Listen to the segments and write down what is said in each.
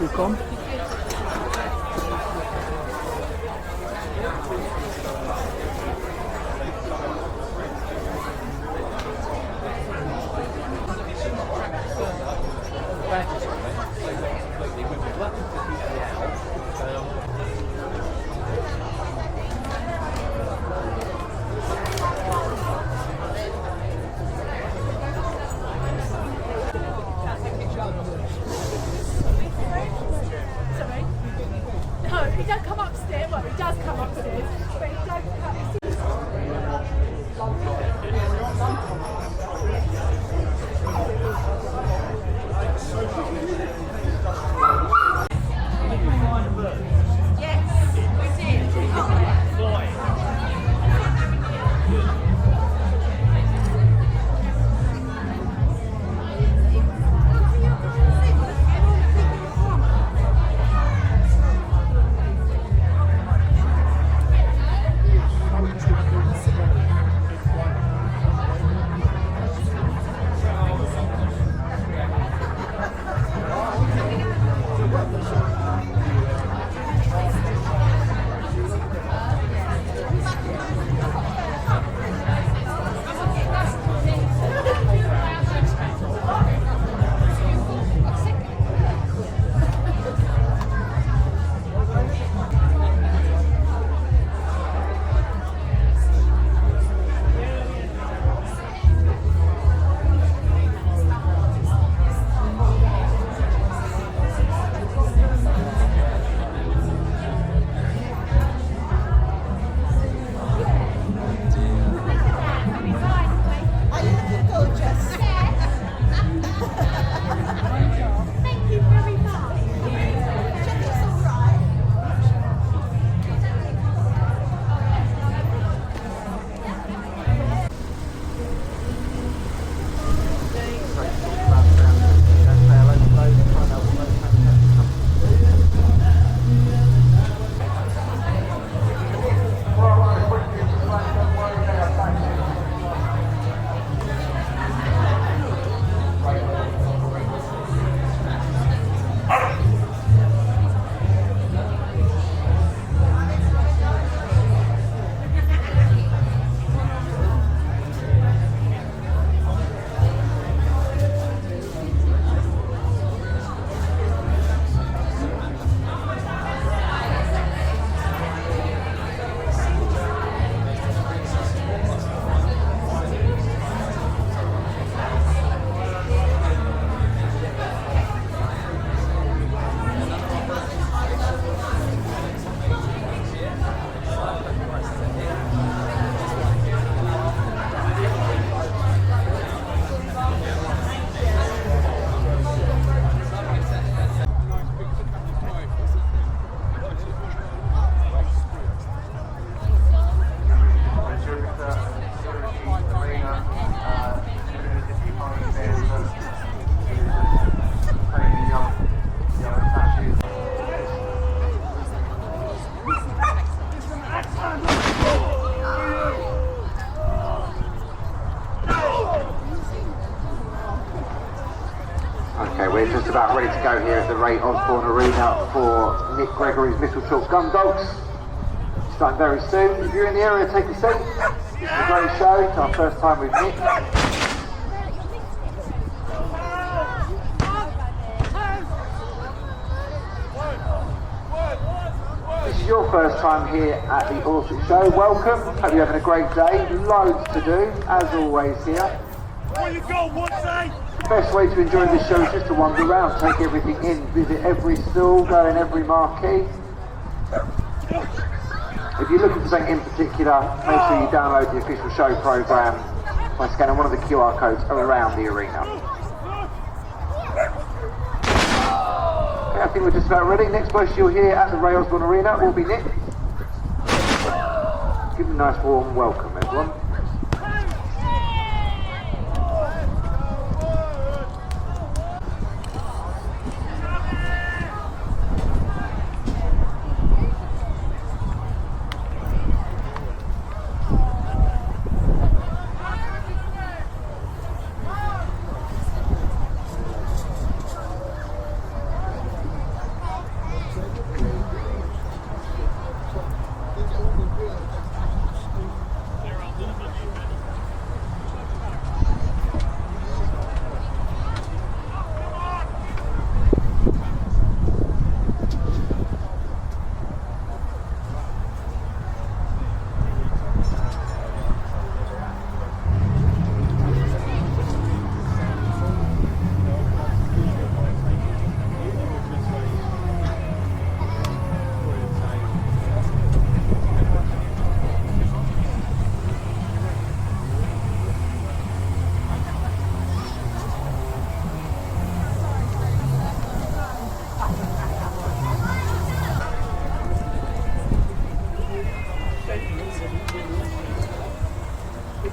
Willkommen. We're just about ready to go here at the Ray Osborne Arena for Nick Gregory's Missile Chalk Gun Dogs. Starting very soon. If you're in the area, take a seat. It's a great show. It's our first time with Nick. This is your first time here at the Orsett Show. Welcome. Hope you're having a great day. Loads to do, as always here. The best way to enjoy this show is just to wander around, take everything in, visit every stall, go in every marquee. If you're looking for something in particular, make sure you download the official show programme by scanning one of the QR codes around the arena. Okay, I think we're just about ready. Next voice you'll hear at the Ray Osborne Arena will be Nick. Give him a nice warm welcome, everyone.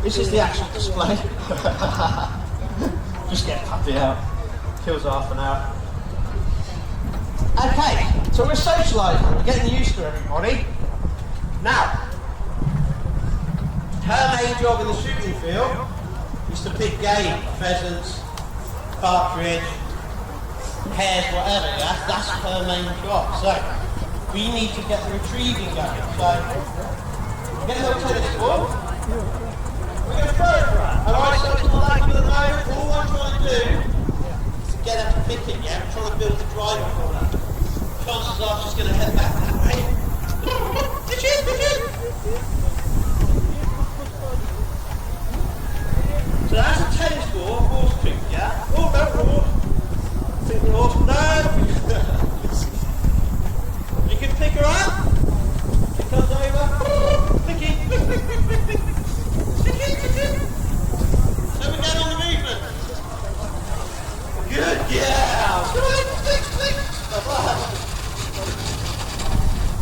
This is the actual display. Just get puppy out. Kills half an hour. Okay, so we're socialising, we're getting used to everybody. Now, her main job in the shooting field is to pick game, pheasants, partridge, hares, whatever, yeah? That's her main job. So, we need to get the retrieving going. So, get a little tennis ball. We're going to throw it for her. Alright, so it's not like at the moment, all I'm trying to do is to get her to pick it, yeah? I'm trying to build the driver for her. Chances are she's going to head back that way. So that's a tennis ball, horse trick, yeah? Oh, no, horse. Pick the horse, no! You can pick her up. She comes over. Picky. So we get on the movement. Good girl.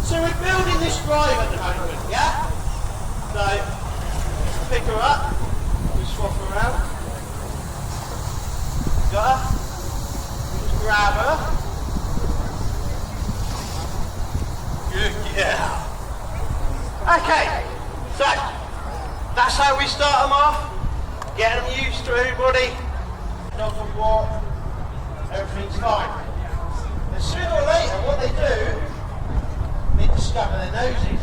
So we're building this drive at the moment, yeah? So pick her up, we swap her around. Got her. Just grab her. Good girl. Okay, so that's how we start them off. Get them used to everybody. Dogs will walk. Everything's fine. And sooner or later, what they do, they discover their noses.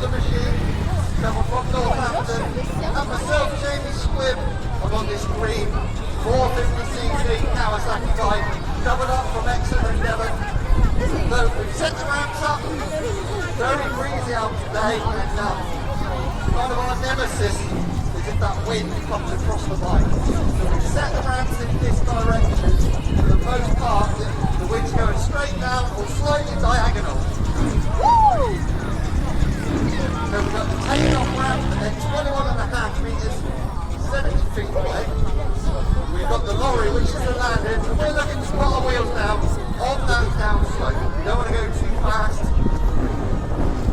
the machine, travel from Northampton, and myself, Jamie Squibb, I'm on this green 450cc Kawasaki bike, covered up from Exeter and Devon. So we've set the ramps up, very breezy out today, and one of our nemesis is if that wind comes across the bike. So we've set the ramps in this direction. For the most part, the wind's going straight down or slightly diagonal. Woo! So we've got the takeoff ramp and then 21.5 metres, 70 feet away. We've got the lorry which is the landing, and we're looking to put our wheels down on that down slope. We don't want to go too fast.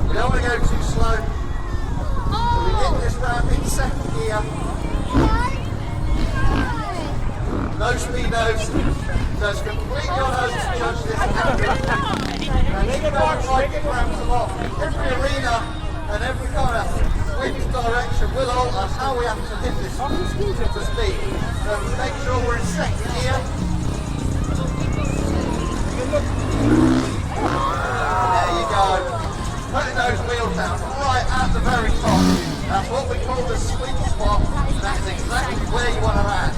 We don't want to go too slow. So we hit this ramp in second gear. No speedos. So it's completely on us to judge this average. And they can like it ramps a lot. Every arena and every kind of wind direction will alter how we have to hit this to speed. So make sure we're in second gear. There you go. Putting those wheels down right at the very top. That's what we call the sweet spot. And that's exactly where you want to land.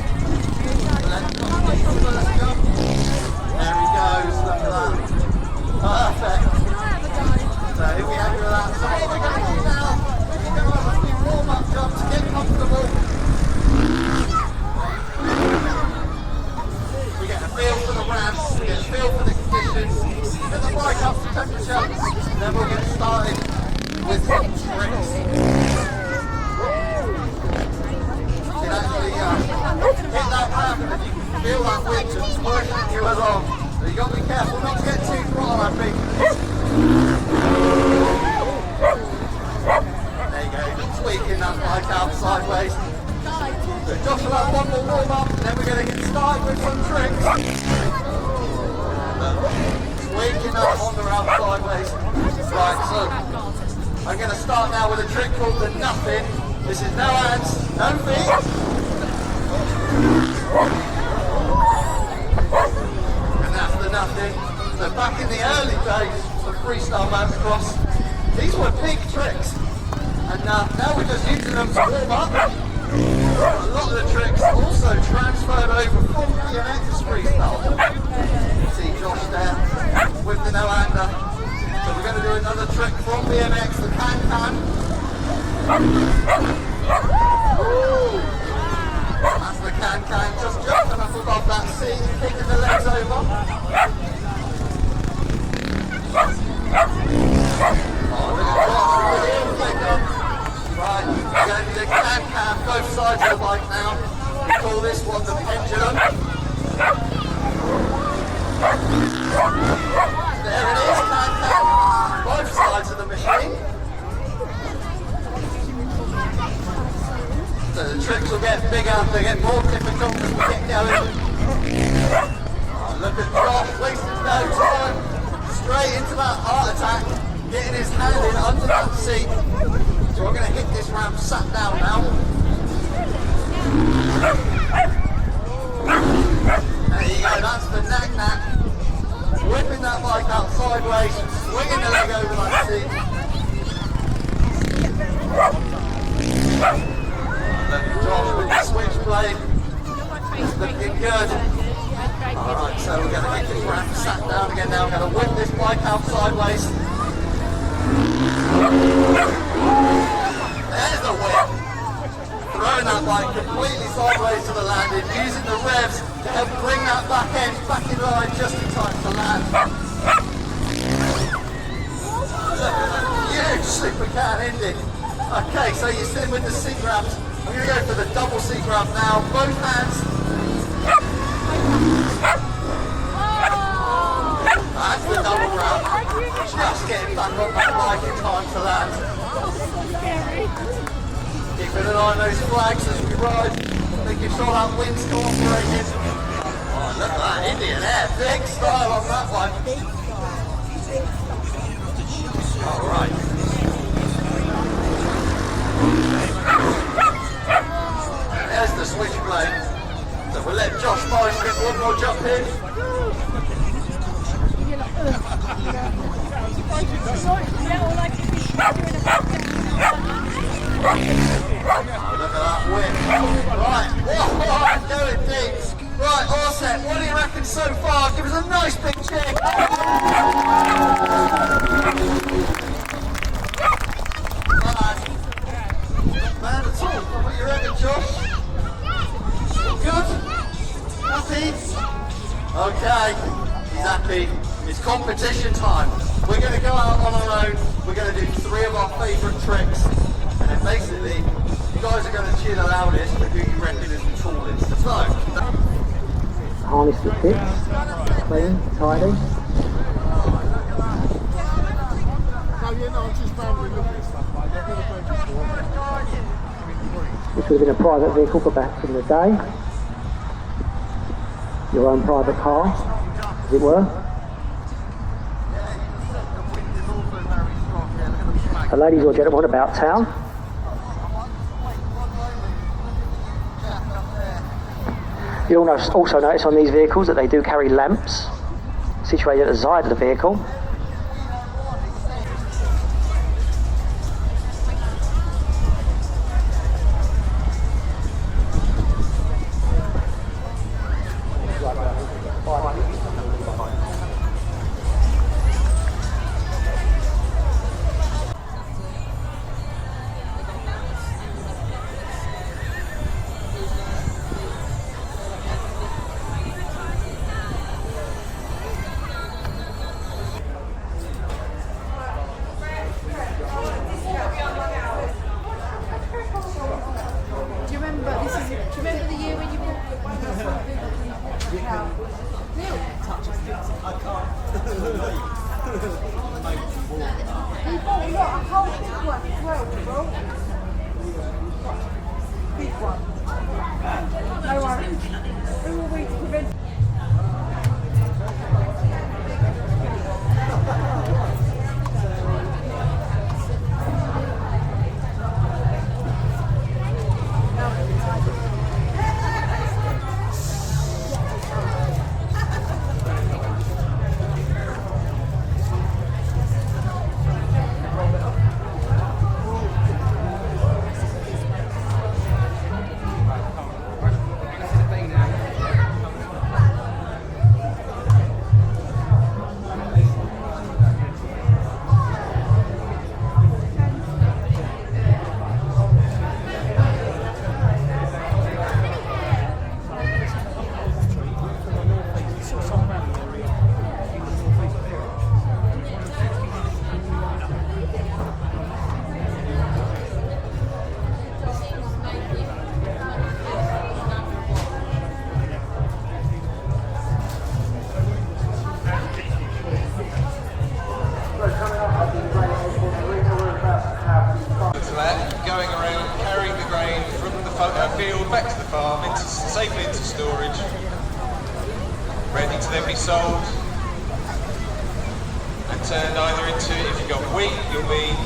There he goes, look at that. Perfect. So here we have that. So what we're going to do now, we're going to have a few warm-up jumps, get comfortable. We get a feel for the ramps, we get a feel for the conditions, get the bike up to temperature, and then we'll get started with some tricks. You can actually hit that ramp and you can feel that wind just pushing you along. So you've got to be careful not to get too throttle happy. There you go, just tweaking that bike out sideways. So Josh will have one more warm up and then we're going to get started with some tricks. Tweaking that Honda out sideways. Right, so I'm going to start now with a trick called the nothing. This is no hands, no feet. And that's the nothing. So back in the early days of freestyle motocross, these were big tricks. And now we're just using them to warm up. A lot of the tricks also transferred over from BMX freestyle. See Josh there with the no-hander. So we're going to do another trick from BMX, the can-can. That's the can-can, just jumping up above that seat and kicking the legs over. Oh, look at Josh with the heel flicker. Right, we're going to do the can-can, both sides of the bike now. We call this one the pendulum. There it is, can-can, both sides of the machine. So the tricks will get bigger, they get more difficult as we get going. Oh, look at Josh, wasting no time. Straight into that heart attack, getting his hand in under that seat. So we're going to hit this ramp sat down now. There you go, that's the knack-knack. Whipping that bike out sideways, swinging the leg over that seat. Look at Josh with the switchblade. It's looking good. Alright, so we're going to hit this ramp sat down again now. We're going to whip this bike out sideways. There's the whip. Throwing that bike completely sideways to the landing, using the revs to help bring that back end back in line just in time to land. Look at that huge super can ending. Okay, so you're sitting with the seat grabs. I'm going to go for the double seat grab now. Both hands. That's the double grab. Just getting back on that bike in time to land. Keeping an eye on those flags as we ride. Making sure that wind's cooperating. Oh, look at that Indian air. Big style on that one. Alright. There's the switchblade. So we'll let Josh Morris get one more jump in. did allow this, but who you reckon is the tallest? So, harness that fits, clean, tidy. This would have been a private vehicle for back in the day. Your own private car, as it were. So ladies or gentlemen, about town. You'll also notice on these vehicles that they do carry lamps situated at the side of the vehicle. Do you remember the year when you bought Neil? I can't. You bought what? A whole big one as well, bro. Big one. No worries. Who will we prevent? Going around carrying the grain from the field back to the farm, safely into storage, ready to then be sold and turned either into, if you've got wheat, you'll be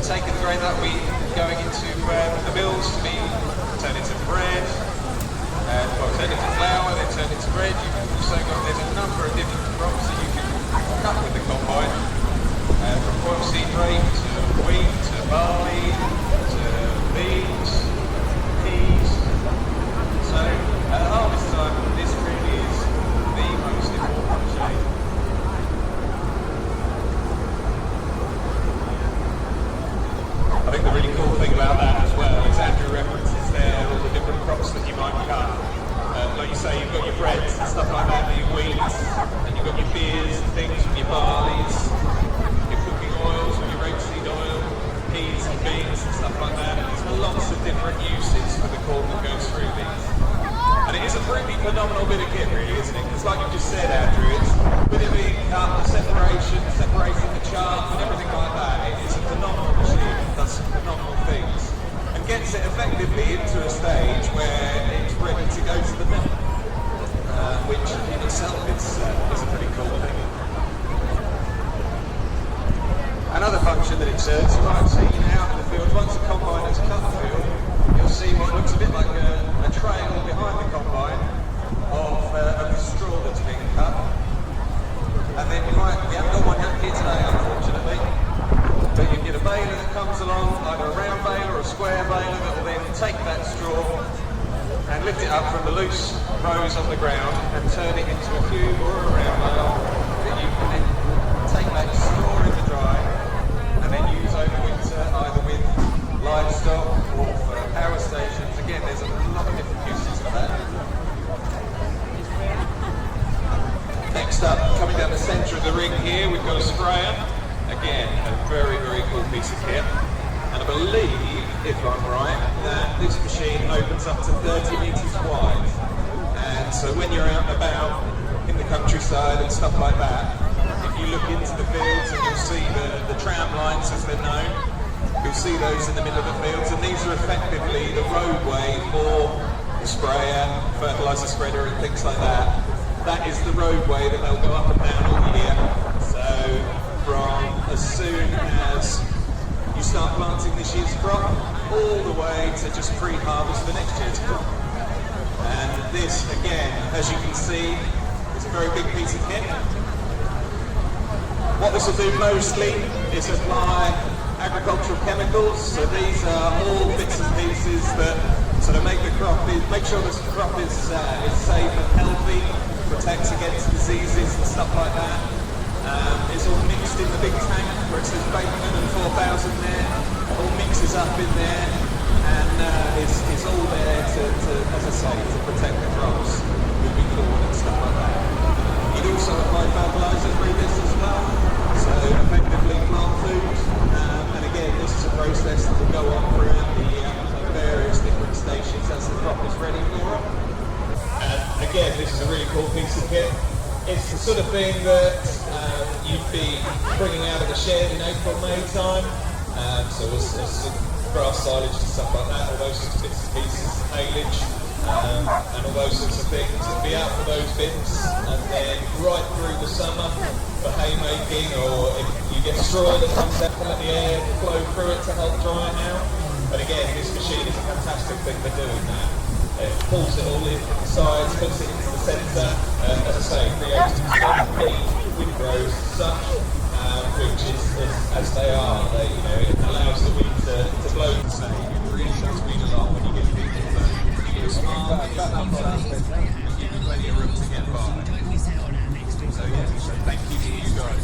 taking the grain that wheat going into the mills to be turned into bread, turned into flour, then turned into bread. You've also got, there's a number of different crops that you can cut with the combine, from oilseed rape to wheat to barley, beans, peas. So at harvest time, this really is the most important shade. I think the really cool thing about that as well is Andrew references there all the different crops that you might cut. Like you say, you've got your breads and stuff like that, your wheats, and you've got your beers and things from your barleys, your cooking oils or your rapeseed oil, peas and beans and stuff like that. There's lots of different uses for the corn that goes through these. And it is a pretty phenomenal bit of kit really, isn't it? Because like you just said, Andrew, it's with it being cut, the separation, separating the chaff and everything like that, it's a phenomenal machine. It does some phenomenal things. And gets it effectively into a stage where it's ready to go to the mill. Which in itself is a pretty cool thing. Another function that it serves, you might have seen out in the field, once the combine has cut the field, you'll see what looks a bit like a trail behind the combine of the straw that's being cut. And then we haven't got one yet here today, unfortunately, but you get a baler that comes along, either a round baler or a square baler, that will then take that straw and lift it up from the loose rows on the ground and turn it into a cube or a round baler that you can then take back, store in the dry, and then use over winter either with livestock or for power stations. Again, there's a lot of different uses for that. Next up, coming down the centre of the ring here, we've got a sprayer. Again, a very, very cool piece of kit. And I believe if I'm right, that this machine opens up to 30 metres wide. And so when you're out and about in the countryside and stuff like that, if you look into the fields and you'll see the tram lines as they're known, you'll see those in the middle of the fields, and these are effectively the roadway for the sprayer, fertiliser spreader and things like that. That is the roadway that they'll go up and down all year. So from as soon as you start planting this year's crop, all the way to just pre-harvest for next year's crop. And this, again, as you can see, is a very big piece of kit. What this will do mostly is apply agricultural chemicals. So these are all bits and pieces that sort of make the crop, make sure the crop is safe and healthy, protects against diseases and stuff like that. It's all mixed in the big tank where it says Bateman and 4000 there. It all mixes up in there, and it's all there to, as I say, to protect the crops moving forward and stuff like that. You'd also apply fertiliser through this as well, so effectively plant food. And again, this is a process that will go on throughout the various different stations as the crop is ready for it. And again, this is a really cool piece of kit. It's the sort of thing that you'd be bringing out of the shed in April, May time. So there's grass silage and stuff like that, all those sorts of bits and pieces, haylage, and all those sorts of things. It'd be out for those bits, and then right through the summer for haymaking, or if you get straw that comes out and let the air flow through it to help dry it out. But again, this machine is a fantastic thing for doing that. It pulls it all in from the sides, puts it into the centre, as I say, creates clean windrows as such, which is as they are. It allows the wind to blow the same. It really does mean a lot when you get people that give a smile, give a thumbs up, and give you plenty of room to get by. So yeah, so thank you to you guys.